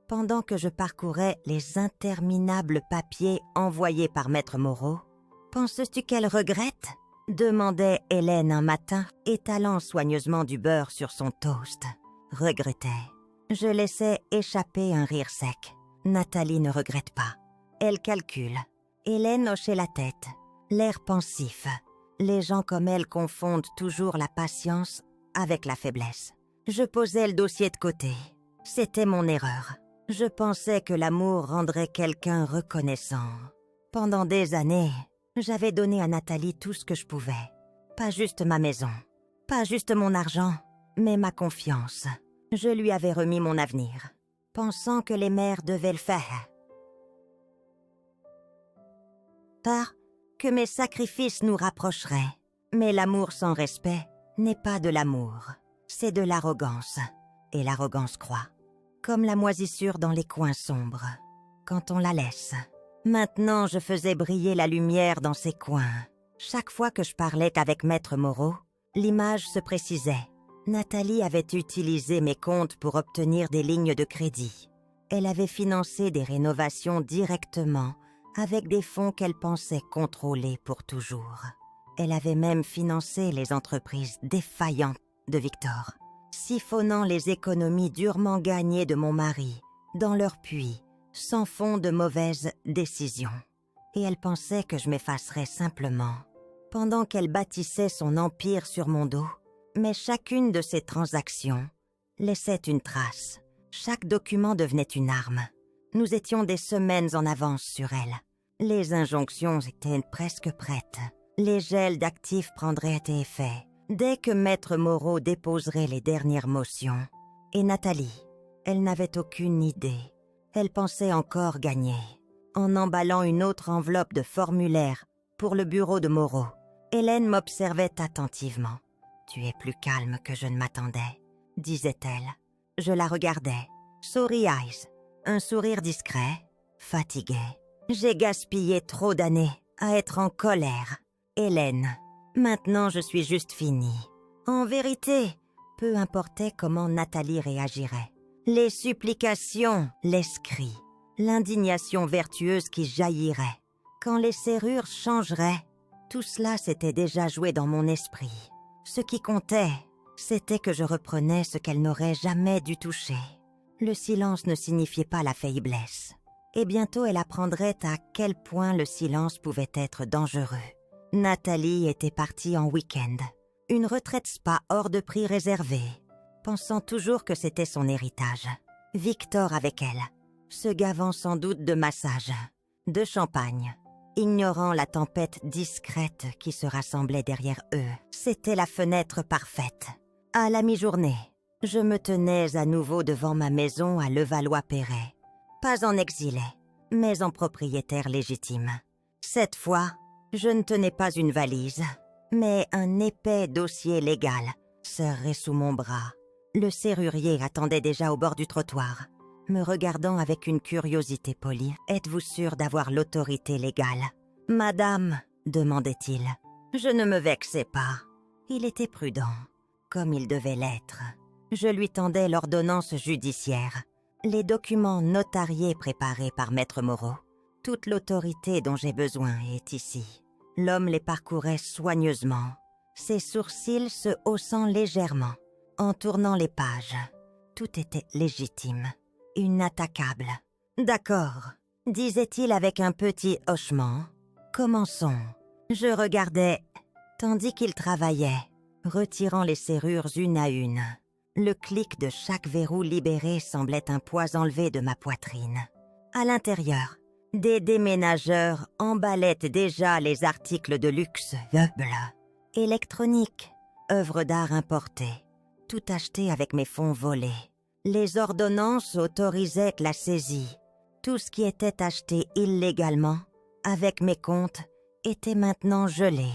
pendant que je parcourais les interminables papiers envoyés par Maître Moreau. « Penses-tu qu'elle regrette ?» demandait Hélène un matin, étalant soigneusement du beurre sur son toast. Regrettait. Je laissais échapper un rire sec. Nathalie ne regrette pas. Elle calcule. Hélène hochait la tête, l'air pensif. Les gens comme elle confondent toujours la patience avec la faiblesse. Je posais le dossier de côté. C'était mon erreur. Je pensais que l'amour rendrait quelqu'un reconnaissant. Pendant des années, j'avais donné à Nathalie tout ce que je pouvais. Pas juste ma maison, pas juste mon argent, mais ma confiance. Je lui avais remis mon avenir, pensant que les mères devaient le faire. Pas que mes sacrifices nous rapprocheraient. Mais l'amour sans respect n'est pas de l'amour, c'est de l'arrogance. Et l'arrogance croît, comme la moisissure dans les coins sombres, quand on la laisse. Maintenant, je faisais briller la lumière dans ces coins. Chaque fois que je parlais avec Maître Moreau, l'image se précisait. Nathalie avait utilisé mes comptes pour obtenir des lignes de crédit. Elle avait financé des rénovations directement avec des fonds qu'elle pensait contrôler pour toujours. Elle avait même financé les entreprises défaillantes de Victor, siphonnant les économies durement gagnées de mon mari dans leur puits, sans fond de mauvaises décisions. Et elle pensait que je m'effacerais simplement, pendant qu'elle bâtissait son empire sur mon dos. Mais chacune de ces transactions laissait une trace. Chaque document devenait une arme. Nous étions des semaines en avance sur elle. Les injonctions étaient presque prêtes. Les gels d'actifs prendraient effet dès que Maître Moreau déposerait les dernières motions. Et Nathalie, elle n'avait aucune idée. Elle pensait encore gagner. En emballant une autre enveloppe de formulaires pour le bureau de Moreau, Hélène m'observait attentivement. « Tu es plus calme que je ne m'attendais », disait-elle. Je la regardais. Sorry eyes, un sourire discret, fatigué. J'ai gaspillé trop d'années à être en colère. Hélène, maintenant je suis juste finie. En vérité, peu importait comment Nathalie réagirait. Les supplications, les cris, l'indignation vertueuse qui jaillirait. Quand les serrures changeraient, tout cela s'était déjà joué dans mon esprit. Ce qui comptait, c'était que je reprenais ce qu'elle n'aurait jamais dû toucher. Le silence ne signifiait pas la faiblesse. Et bientôt elle apprendrait à quel point le silence pouvait être dangereux. Nathalie était partie en week-end. Une retraite spa hors de prix réservée, pensant toujours que c'était son héritage. Victor avec elle, se gavant sans doute de massages, de champagne, ignorant la tempête discrète qui se rassemblait derrière eux. C'était la fenêtre parfaite. À la mi-journée, je me tenais à nouveau devant ma maison à Levallois-Perret. Pas en exilé, mais en propriétaire légitime. Cette fois, je ne tenais pas une valise, mais un épais dossier légal serré sous mon bras. Le serrurier attendait déjà au bord du trottoir, me regardant avec une curiosité polie. « Êtes-vous sûre d'avoir l'autorité légale ?»« Madame, demandait-il. Je ne me vexais pas. Il était prudent, comme il devait l'être. Je lui tendais l'ordonnance judiciaire, les documents notariés préparés par Maître Moreau. Toute l'autorité dont j'ai besoin est ici. » L'homme les parcourait soigneusement, ses sourcils se haussant légèrement, en tournant les pages. Tout était légitime, inattaquable. « D'accord, » disait-il avec un petit hochement. « Commençons. » Je regardais, tandis qu'il travaillait, retirant les serrures une à une. Le clic de chaque verrou libéré semblait un poids enlevé de ma poitrine. À l'intérieur, des déménageurs emballaient déjà les articles de luxe, meubles, électroniques, œuvres d'art importées, tout acheté avec mes fonds volés. Les ordonnances autorisaient la saisie. Tout ce qui était acheté illégalement, avec mes comptes, était maintenant gelé.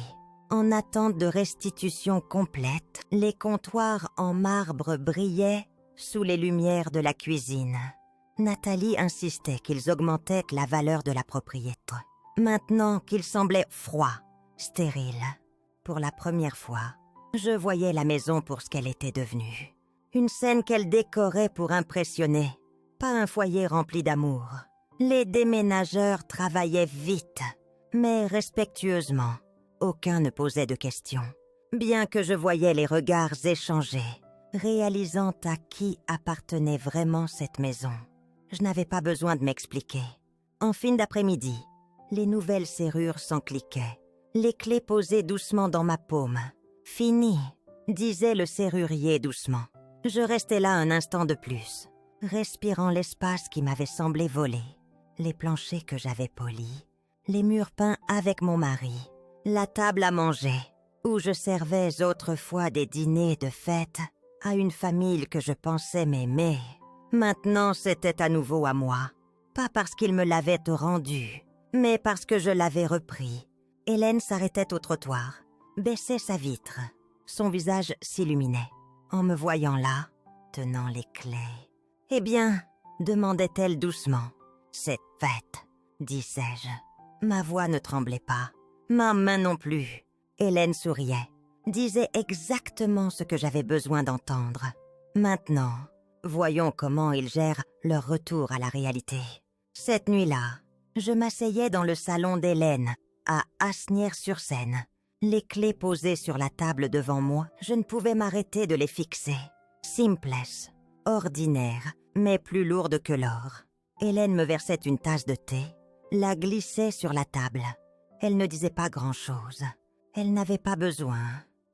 En attente de restitution complète, les comptoirs en marbre brillaient sous les lumières de la cuisine. Nathalie insistait qu'ils augmentaient la valeur de la propriété. Maintenant qu'il semblait froid, stérile. Pour la première fois, je voyais la maison pour ce qu'elle était devenue. Une scène qu'elle décorait pour impressionner, pas un foyer rempli d'amour. Les déménageurs travaillaient vite, mais respectueusement. Aucun ne posait de questions. Bien que je voyais les regards échangés, réalisant à qui appartenait vraiment cette maison. Je n'avais pas besoin de m'expliquer. En fin d'après-midi, les nouvelles serrures s'encliquaient, les clés posées doucement dans ma paume. « Fini », disait le serrurier doucement. Je restais là un instant de plus, respirant l'espace qui m'avait semblé voler, les planchers que j'avais polis, les murs peints avec mon mari, la table à manger, où je servais autrefois des dîners de fête à une famille que je pensais m'aimer. Maintenant, c'était à nouveau à moi, pas parce qu'il me l'avait rendu, mais parce que je l'avais repris. Hélène s'arrêtait au trottoir, baissait sa vitre. Son visage s'illuminait, en me voyant là, tenant les clés. « Eh bien ?» demandait-elle doucement. « C'est fait », disais-je. Ma voix ne tremblait pas, ma main non plus. Hélène souriait, disait exactement ce que j'avais besoin d'entendre. Maintenant, voyons comment ils gèrent leur retour à la réalité. Cette nuit-là, je m'asseyais dans le salon d'Hélène, à Asnières-sur-Seine. Les clés posées sur la table devant moi, je ne pouvais m'arrêter de les fixer. Simplesse, ordinaire, mais plus lourde que l'or. Hélène me versait une tasse de thé, la glissait sur la table. Elle ne disait pas grand-chose. Elle n'avait pas besoin.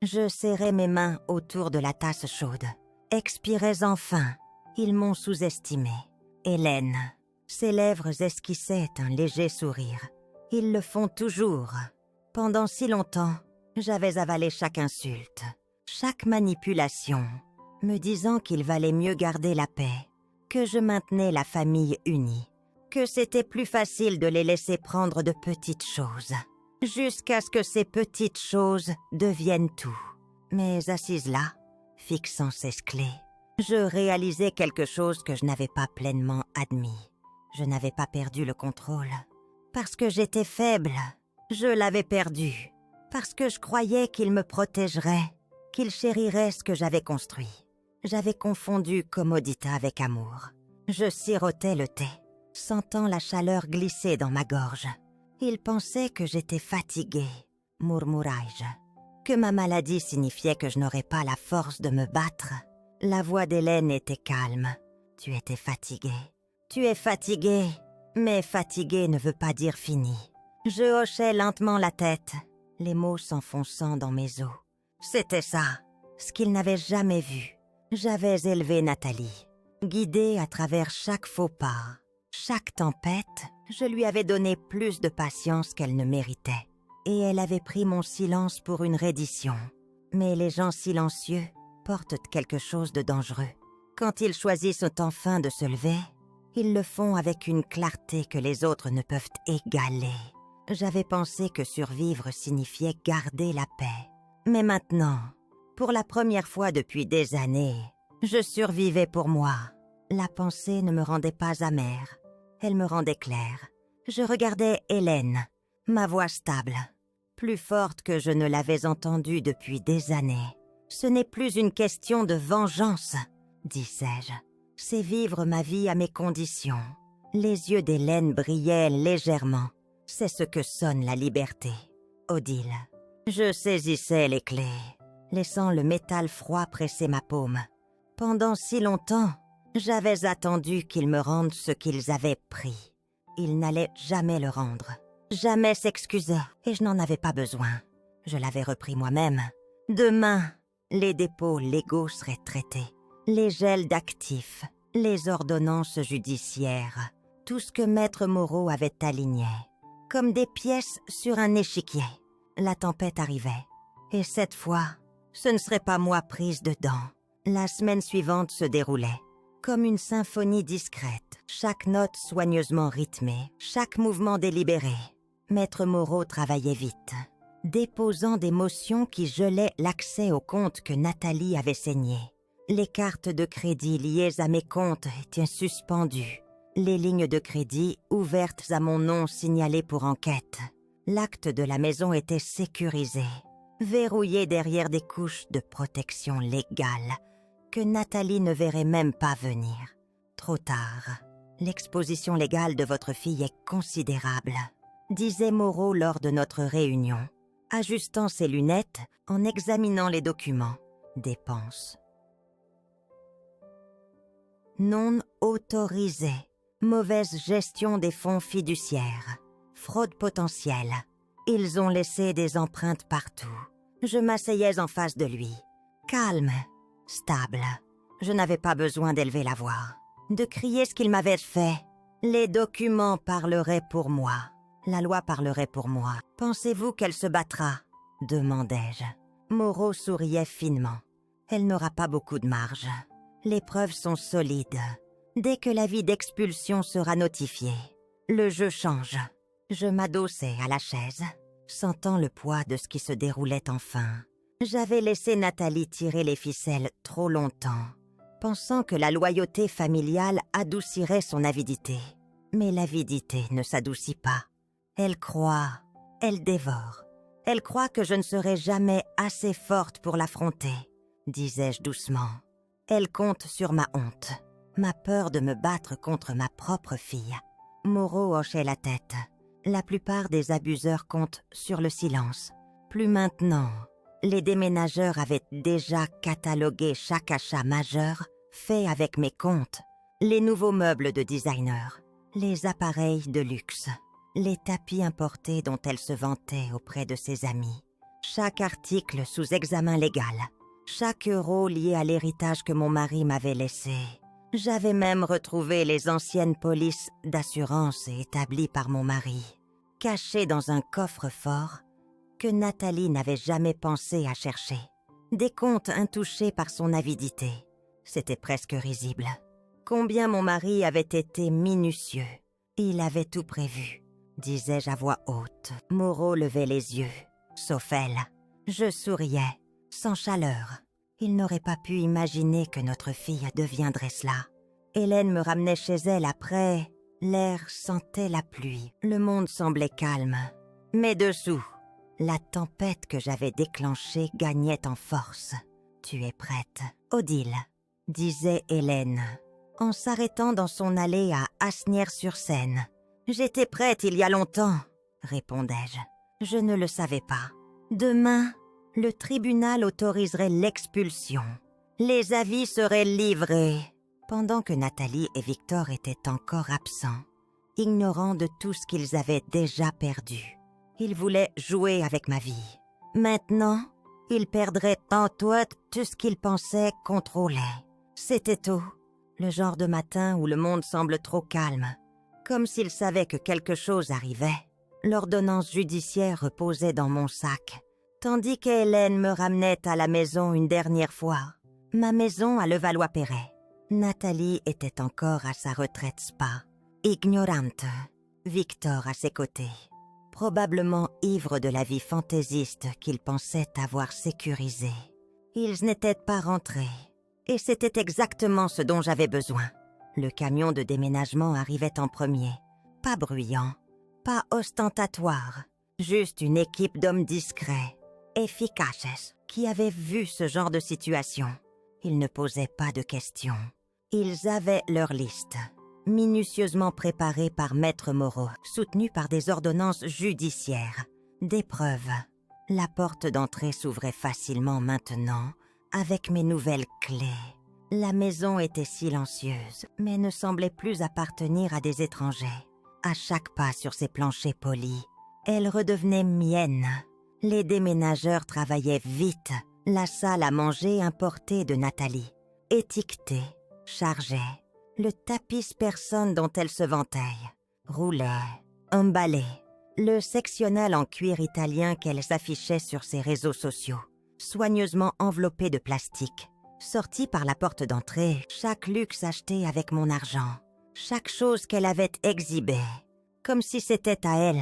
Je serrais mes mains autour de la tasse chaude. Expirais enfin. Ils m'ont sous-estimé. Hélène. Ses lèvres esquissaient un léger sourire. Ils le font toujours. Pendant si longtemps, j'avais avalé chaque insulte, chaque manipulation, me disant qu'il valait mieux garder la paix, que je maintenais la famille unie, que c'était plus facile de les laisser prendre de petites choses, jusqu'à ce que ces petites choses deviennent tout. Mais assise là, fixant ses clés, je réalisais quelque chose que je n'avais pas pleinement admis. Je n'avais pas perdu le contrôle. Parce que j'étais faible, je l'avais perdu. Parce que je croyais qu'il me protégerait, qu'il chérirait ce que j'avais construit. J'avais confondu commodité avec amour. Je sirotais le thé, sentant la chaleur glisser dans ma gorge. Il pensait que j'étais fatiguée, murmurai-je, que ma maladie signifiait que je n'aurais pas la force de me battre. La voix d'Hélène était calme. Tu étais fatiguée. Tu es fatiguée, mais fatiguée ne veut pas dire fini. Je hochais lentement la tête, les mots s'enfonçant dans mes os. C'était ça, ce qu'il n'avait jamais vu. J'avais élevé Nathalie, guidée à travers chaque faux pas. Chaque tempête, je lui avais donné plus de patience qu'elle ne méritait. Et elle avait pris mon silence pour une reddition. Mais les gens silencieux portent quelque chose de dangereux. Quand ils choisissent enfin de se lever, ils le font avec une clarté que les autres ne peuvent égaler. J'avais pensé que survivre signifiait garder la paix. Mais maintenant, pour la première fois depuis des années, je survivais pour moi. La pensée ne me rendait pas amère, elle me rendait claire. Je regardais Hélène, ma voix stable, plus forte que je ne l'avais entendue depuis des années. Ce n'est plus une question de vengeance, disais-je. C'est vivre ma vie à mes conditions. Les yeux d'Hélène brillaient légèrement. C'est ce que sonne la liberté. Odile. Je saisissais les clés, laissant le métal froid presser ma paume. Pendant si longtemps, j'avais attendu qu'ils me rendent ce qu'ils avaient pris. Ils n'allaient jamais le rendre. Jamais s'excuser, et je n'en avais pas besoin. Je l'avais repris moi-même. Demain, les dépôts légaux seraient traités. Les gels d'actifs, les ordonnances judiciaires, tout ce que Maître Moreau avait aligné. Comme des pièces sur un échiquier. La tempête arrivait. Et cette fois, ce ne serait pas moi prise dedans. La semaine suivante se déroulait. Comme une symphonie discrète, chaque note soigneusement rythmée, chaque mouvement délibéré. Maître Moreau travaillait vite, déposant des motions qui gelaient l'accès aux comptes que Nathalie avait saignés. Les cartes de crédit liées à mes comptes étaient suspendues. Les lignes de crédit ouvertes à mon nom signalées pour enquête. L'acte de la maison était sécurisé, verrouillé derrière des couches de protection légale que Nathalie ne verrait même pas venir. Trop tard. L'exposition légale de votre fille est considérable, disait Moreau lors de notre réunion, ajustant ses lunettes en examinant les documents. Dépenses. Non autorisé. Mauvaise gestion des fonds fiduciaires. Fraude potentielle. Ils ont laissé des empreintes partout. Je m'asseyais en face de lui. Calme, stable. Je n'avais pas besoin d'élever la voix, de crier ce qu'il m'avait fait. Les documents parleraient pour moi. La loi parlerait pour moi. Pensez-vous qu'elle se battra? Demandai-je. Moreau souriait finement. Elle n'aura pas beaucoup de marge. Les preuves sont solides. Dès que l'avis d'expulsion sera notifié, le jeu change. Je m'adossai à la chaise, sentant le poids de ce qui se déroulait enfin. J'avais laissé Nathalie tirer les ficelles trop longtemps, pensant que la loyauté familiale adoucirait son avidité. Mais l'avidité ne s'adoucit pas. Elle croit, elle dévore. Elle croit que je ne serai jamais assez forte pour l'affronter, disais-je doucement. Elle compte sur ma honte, ma peur de me battre contre ma propre fille. Moreau hochait la tête. La plupart des abuseurs comptent sur le silence. Plus maintenant. Les déménageurs avaient déjà catalogué chaque achat majeur fait avec mes comptes. Les nouveaux meubles de designer, les appareils de luxe, les tapis importés dont elle se vantait auprès de ses amis. Chaque article sous examen légal. Chaque euro lié à l'héritage que mon mari m'avait laissé. J'avais même retrouvé les anciennes polices d'assurance établies par mon mari, cachées dans un coffre-fort que Nathalie n'avait jamais pensé à chercher. Des comptes intouchés par son avidité. C'était presque risible. Combien mon mari avait été minutieux. Il avait tout prévu, disais-je à voix haute. Moreau levait les yeux, sauf elle. Je souriais, sans chaleur. Il n'aurait pas pu imaginer que notre fille deviendrait cela. Hélène me ramenait chez elle après. L'air sentait la pluie. Le monde semblait calme. Mais dessous, la tempête que j'avais déclenchée gagnait en force. « Tu es prête, Odile ?» disait Hélène, en s'arrêtant dans son allée à Asnières-sur-Seine. « J'étais prête il y a longtemps, » répondais-je. Je ne le savais pas. Demain, le tribunal autoriserait l'expulsion. Les avis seraient livrés. Pendant que Nathalie et Victor étaient encore absents, ignorant de tout ce qu'ils avaient déjà perdu. Ils voulaient jouer avec ma vie. Maintenant, ils perdraient tout ce qu'ils pensaient contrôler. C'était tôt, le genre de matin où le monde semble trop calme, comme s'ils savaient que quelque chose arrivait. L'ordonnance judiciaire reposait dans mon sac, tandis qu'Hélène me ramenait à la maison une dernière fois. Ma maison à Levallois-Perret. Nathalie était encore à sa retraite spa, ignorante. Victor à ses côtés, probablement ivre de la vie fantaisiste qu'il pensait avoir sécurisée. Ils n'étaient pas rentrés, et c'était exactement ce dont j'avais besoin. Le camion de déménagement arrivait en premier, pas bruyant, pas ostentatoire, juste une équipe d'hommes discrets, efficaces, qui avaient vu ce genre de situation. Ils ne posaient pas de questions. Ils avaient leur liste, minutieusement préparée par Maître Moreau, soutenue par des ordonnances judiciaires, des preuves. La porte d'entrée s'ouvrait facilement maintenant, avec mes nouvelles clés. La maison était silencieuse, mais ne semblait plus appartenir à des étrangers. À chaque pas sur ces planchers polis, elle redevenait mienne. Les déménageurs travaillaient vite. La salle à manger importée de Nathalie, étiquetée, chargeait. Le tapis personne dont elle se vantait, roulait, emballait. Le sectionnel en cuir italien qu'elle s'affichait sur ses réseaux sociaux, soigneusement enveloppé de plastique. Sortie par la porte d'entrée, chaque luxe acheté avec mon argent, chaque chose qu'elle avait exhibée, comme si c'était à elle,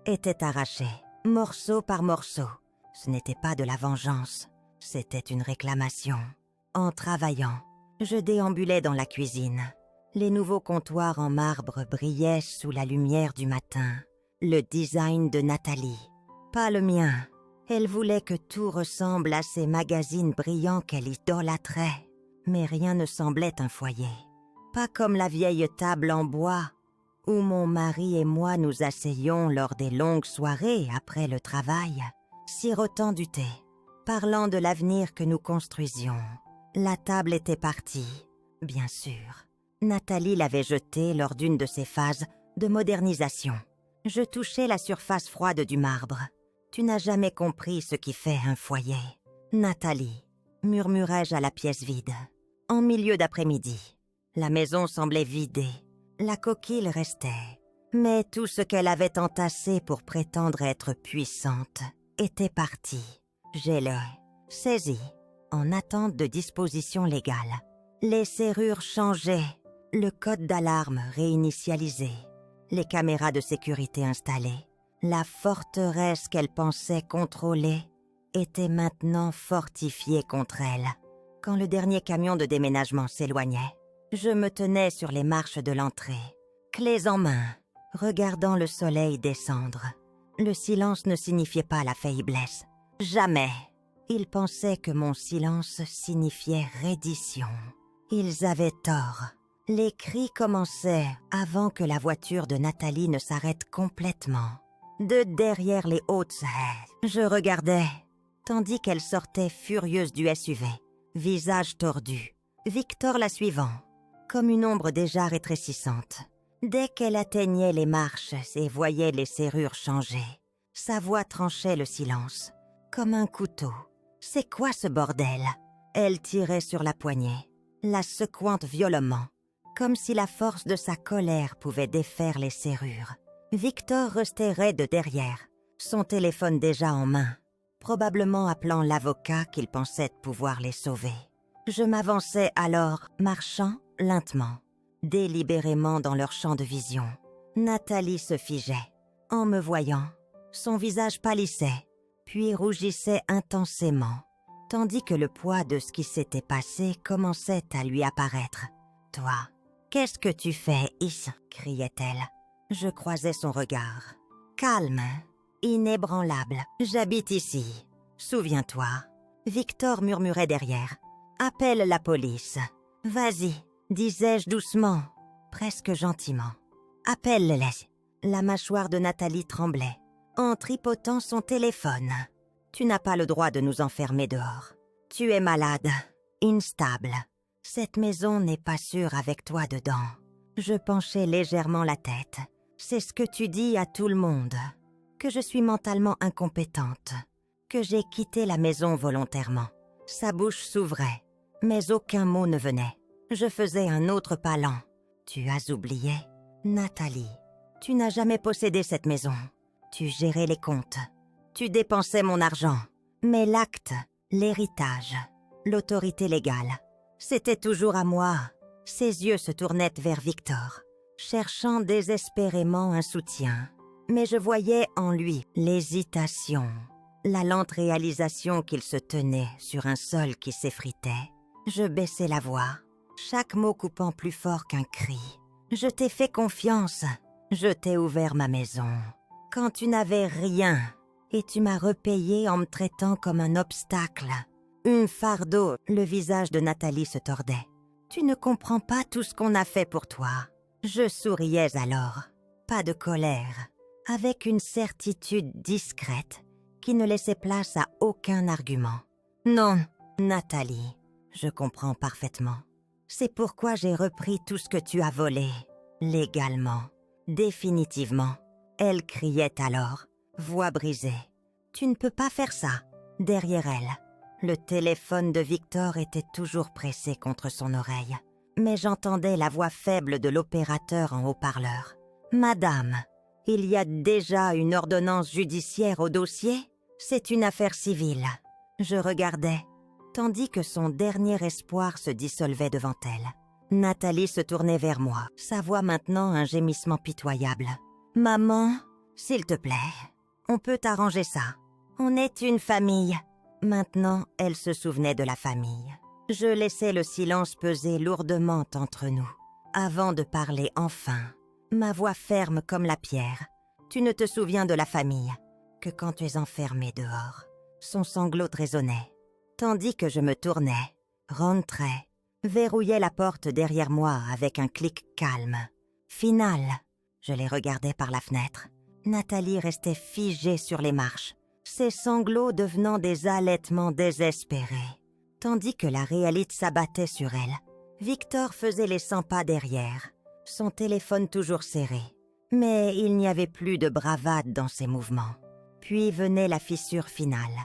était arraché, morceau par morceau. Ce n'était pas de la vengeance, c'était une réclamation. En travaillant, je déambulais dans la cuisine. Les nouveaux comptoirs en marbre brillaient sous la lumière du matin. le design de Nathalie. Pas le mien. Elle voulait que tout ressemble à ces magazines brillants qu'elle idolâtrait. Mais rien ne semblait un foyer. Pas comme la vieille table en bois où mon mari et moi nous asseyions lors des longues soirées après le travail, sirotant du thé, parlant de l'avenir que nous construisions. La table était partie, bien sûr. Nathalie l'avait jetée lors d'une de ses phases de modernisation. Je touchais la surface froide du marbre. Tu n'as jamais compris ce qui fait un foyer. Nathalie, murmurai-je à la pièce vide. En milieu d'après-midi, la maison semblait vidée. La coquille restait. Mais tout ce qu'elle avait entassé pour prétendre être puissante était parti. Je l'ai saisi, en attente de dispositions légales. Les serrures changeaient, le code d'alarme réinitialisé, les caméras de sécurité installées. La forteresse qu'elle pensait contrôler était maintenant fortifiée contre elle. Quand le dernier camion de déménagement s'éloignait, je me tenais sur les marches de l'entrée, clés en main, regardant le soleil descendre. Le silence ne signifiait pas la faiblesse. Jamais. Ils pensaient que mon silence signifiait reddition. Ils avaient tort. Les cris commençaient avant que la voiture de Nathalie ne s'arrête complètement. De derrière les hautes haies, je regardais, tandis qu'elle sortait furieuse du SUV, visage tordu. Victor la suivant, comme une ombre déjà rétrécissante. Dès qu'elle atteignait les marches et voyait les serrures changer, sa voix tranchait le silence, comme un couteau. « C'est quoi ce bordel ?» Elle tirait sur la poignée, la secouant violemment, comme si la force de sa colère pouvait défaire les serrures. Victor restait raide derrière, son téléphone déjà en main, probablement appelant l'avocat qu'il pensait pouvoir les sauver. Je m'avançais alors, marchant lentement, délibérément dans leur champ de vision. Nathalie se figeait. En me voyant, son visage pâlissait, puis rougissait intensément, tandis que le poids de ce qui s'était passé commençait à lui apparaître. « Toi, qu'est-ce que tu fais ici ?» criait-elle. Je croisais son regard. « Calme, inébranlable, j'habite ici. Souviens-toi. » Victor murmurait derrière. « Appelle la police. »« Vas-y, » disais-je doucement, presque gentiment. « Appelle-les. » La mâchoire de Nathalie tremblait, en tripotant son téléphone. « Tu n'as pas le droit de nous enfermer dehors. Tu es malade, instable. Cette maison n'est pas sûre avec toi dedans. » Je penchai légèrement la tête. « C'est ce que tu dis à tout le monde. Que je suis mentalement incompétente. Que j'ai quitté la maison volontairement. » Sa bouche s'ouvrait, mais aucun mot ne venait. Je faisais un autre pas lent. « Tu as oublié, Nathalie. Tu n'as jamais possédé cette maison. Tu gérais les comptes. Tu dépensais mon argent. Mais l'acte, l'héritage, l'autorité légale, c'était toujours à moi. » Ses yeux se tournaient vers Victor, cherchant désespérément un soutien. Mais je voyais en lui l'hésitation, la lente réalisation qu'il se tenait sur un sol qui s'effritait. Je baissai la voix, chaque mot coupant plus fort qu'un cri. « Je t'ai fait confiance. Je t'ai ouvert ma maison. Quand tu n'avais rien, et tu m'as repayé en me traitant comme un obstacle. Un fardeau. » Le visage de Nathalie se tordait. « Tu ne comprends pas tout ce qu'on a fait pour toi. » Je souriais alors, pas de colère, avec une certitude discrète qui ne laissait place à aucun argument. « Non, Nathalie, je comprends parfaitement. C'est pourquoi j'ai repris tout ce que tu as volé, légalement, définitivement. » Elle criait alors, voix brisée. « Tu ne peux pas faire ça. » Derrière elle, le téléphone de Victor était toujours pressé contre son oreille, mais j'entendais la voix faible de l'opérateur en haut-parleur. « Madame, il y a déjà une ordonnance judiciaire au dossier ? C'est une affaire civile. » Je regardais, tandis que son dernier espoir se dissolvait devant elle. Nathalie se tournait vers moi, sa voix maintenant un gémissement pitoyable. « Maman, s'il te plaît, on peut arranger ça. On est une famille. » Maintenant, elle se souvenait de la famille. Je laissais le silence peser lourdement entre nous, avant de parler enfin, ma voix ferme comme la pierre. Tu ne te souviens de la famille que quand tu es enfermée dehors. » Son sanglot résonnait, tandis que je me tournais, rentrais, verrouillais la porte derrière moi avec un clic calme. Final. Je les regardais par la fenêtre. Nathalie restait figée sur les marches, ses sanglots devenant des halètements désespérés, tandis que la réalité s'abattait sur elle. Victor faisait les 100 pas derrière, son téléphone toujours serré. Mais il n'y avait plus de bravade dans ses mouvements. Puis venait la fissure finale.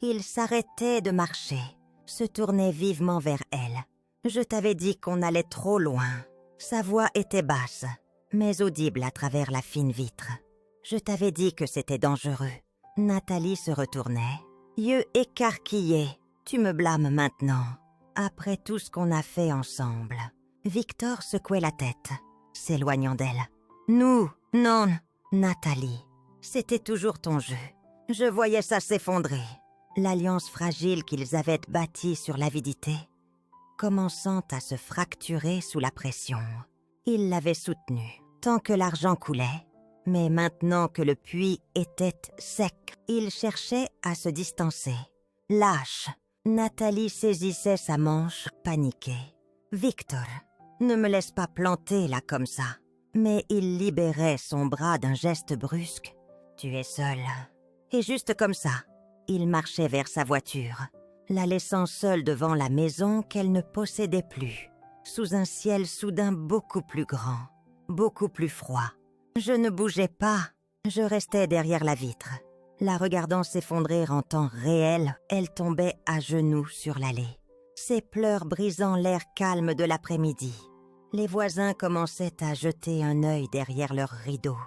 Il s'arrêtait de marcher, se tournait vivement vers elle. Je t'avais dit qu'on allait trop loin. Sa voix était basse, mais audible à travers la fine vitre. Je t'avais dit que c'était dangereux. Nathalie se retournait, yeux écarquillés. Tu me blâmes maintenant, après tout ce qu'on a fait ensemble. Victor secouait la tête, s'éloignant d'elle. Nous, non, Nathalie, c'était toujours ton jeu. Je voyais ça s'effondrer. L'alliance fragile qu'ils avaient bâtie sur l'avidité, commençant à se fracturer sous la pression. Ils l'avaient soutenue tant que l'argent coulait, mais maintenant que le puits était sec, ils cherchaient à se distancer. Lâche, Nathalie saisissait sa manche, paniquée. « Victor, ne me laisse pas planter là comme ça. » Mais il libérait son bras d'un geste brusque. « Tu es seule. » Et juste comme ça, il marchait vers sa voiture, la laissant seule devant la maison qu'elle ne possédait plus, sous un ciel soudain beaucoup plus grand, beaucoup plus froid. Je ne bougeais pas, je restais derrière la vitre. La regardant s'effondrer en temps réel, elle tombait à genoux sur l'allée, ses pleurs brisant l'air calme de l'après-midi. Les voisins commençaient à jeter un œil derrière leurs rideaux,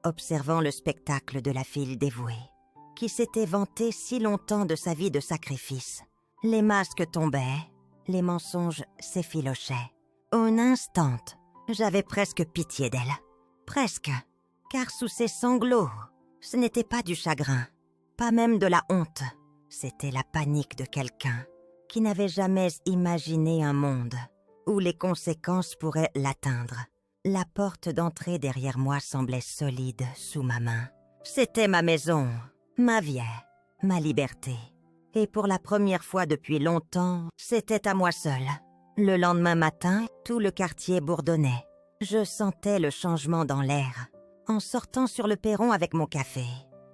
observant le spectacle de la fille dévouée, qui s'était vantée si longtemps de sa vie de sacrifice. Les masques tombaient, les mensonges s'effilochaient. Un instant, j'avais presque pitié d'elle. Presque, car sous ses sanglots, ce n'était pas du chagrin, pas même de la honte. C'était la panique de quelqu'un qui n'avait jamais imaginé un monde où les conséquences pourraient l'atteindre. La porte d'entrée derrière moi semblait solide sous ma main. C'était ma maison, ma vie, ma liberté. Et pour la première fois depuis longtemps, c'était à moi seule. Le lendemain matin, tout le quartier bourdonnait. Je sentais le changement dans l'air. En sortant sur le perron avec mon café,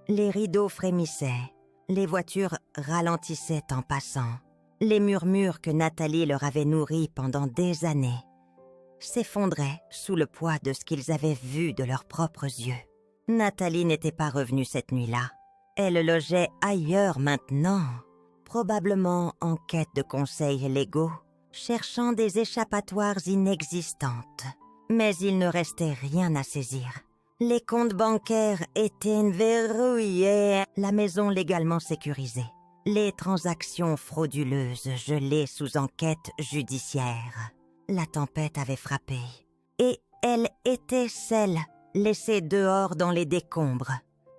les rideaux frémissaient, les voitures ralentissaient en passant. Les murmures que Nathalie leur avait nourris pendant des années s'effondraient sous le poids de ce qu'ils avaient vu de leurs propres yeux. Nathalie n'était pas revenue cette nuit-là. Elle logeait ailleurs maintenant, probablement en quête de conseils légaux, cherchant des échappatoires inexistantes. Mais il ne restait rien à saisir. Les comptes bancaires étaient verrouillés, la maison légalement sécurisée. Les transactions frauduleuses gelées sous enquête judiciaire. La tempête avait frappé. Et elle était celle laissée dehors dans les décombres.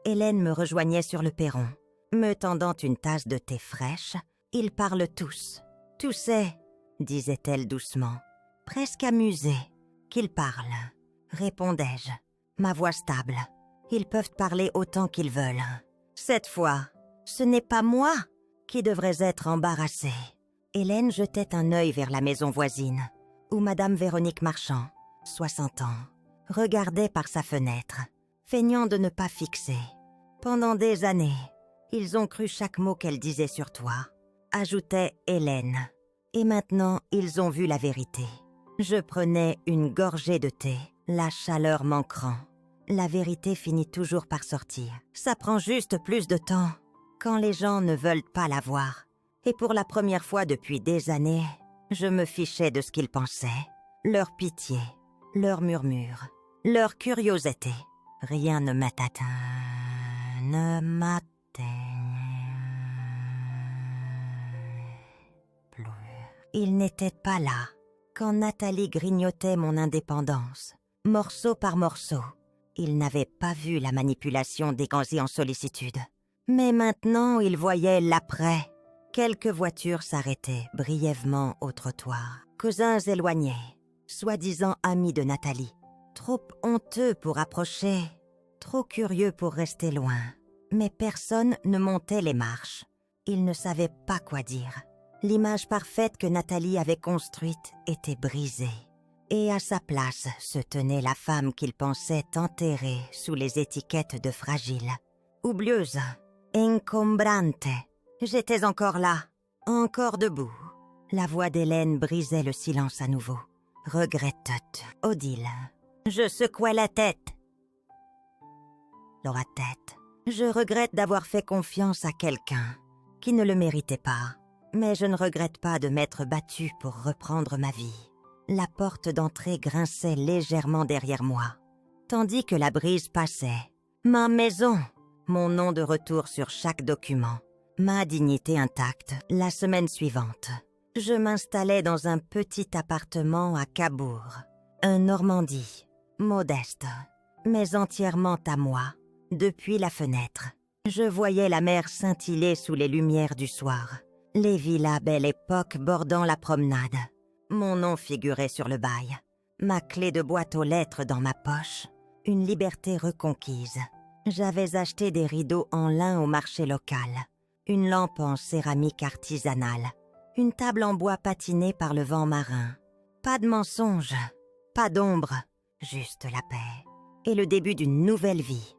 Hélène me rejoignait sur le perron, me tendant une tasse de thé fraîche. « Ils parlent tous. Tu sais, » disait-elle doucement, presque amusée. « Qu'ils parlent, » répondais-je, ma voix stable. « Ils peuvent parler autant qu'ils veulent. Cette fois, ce n'est pas moi qui devrais être embarrassée. » Hélène jetait un œil vers la maison voisine, où Madame Véronique Marchand, 60 ans, regardait par sa fenêtre, feignant de ne pas fixer. « Pendant des années, ils ont cru chaque mot qu'elle disait sur toi, » ajoutait Hélène. « Et maintenant, ils ont vu la vérité. » Je prenais une gorgée de thé, la chaleur m'ancrant. La vérité finit toujours par sortir. Ça prend juste plus de temps, quand les gens ne veulent pas la voir. Et pour la première fois depuis des années, je me fichais de ce qu'ils pensaient. Leur pitié, leurs murmures, leur curiosité. Rien ne m'atteint, ne m'atteigne plus. Ils n'étaient pas là quand Nathalie grignotait mon indépendance, morceau par morceau. Ils n'avaient pas vu la manipulation des gants en sollicitude. Mais maintenant, ils voyaient l'après. Quelques voitures s'arrêtaient brièvement au trottoir. Cousins éloignés, soi-disant amis de Nathalie. Trop honteux pour approcher. trop curieux pour rester loin. Mais personne ne montait les marches. Ils ne savaient pas quoi dire. L'image parfaite que Nathalie avait construite était brisée. Et à sa place se tenait la femme qu'il pensait enterrée sous les étiquettes de fragile. Oublieuse, encombrante. J'étais encore là, encore debout. La voix d'Hélène brisait le silence à nouveau. Regretteuse, Odile. Je secouais la tête. La tête. Je regrette d'avoir fait confiance à quelqu'un qui ne le méritait pas. Mais je ne regrette pas de m'être battue pour reprendre ma vie. La porte d'entrée grinçait légèrement derrière moi, tandis que la brise passait. Ma maison, mon nom de retour sur chaque document, ma dignité intacte. La semaine suivante, je m'installais dans un petit appartement à Cabourg, un Normandie, modeste, mais entièrement à moi. Depuis la fenêtre, je voyais la mer scintiller sous les lumières du soir. Les villas Belle Époque bordant la promenade. Mon nom figurait sur le bail. Ma clé de boîte aux lettres dans ma poche. Une liberté reconquise. J'avais acheté des rideaux en lin au marché local. Une lampe en céramique artisanale. Une table en bois patinée par le vent marin. Pas de mensonges, pas d'ombre, juste la paix. Et le début d'une nouvelle vie.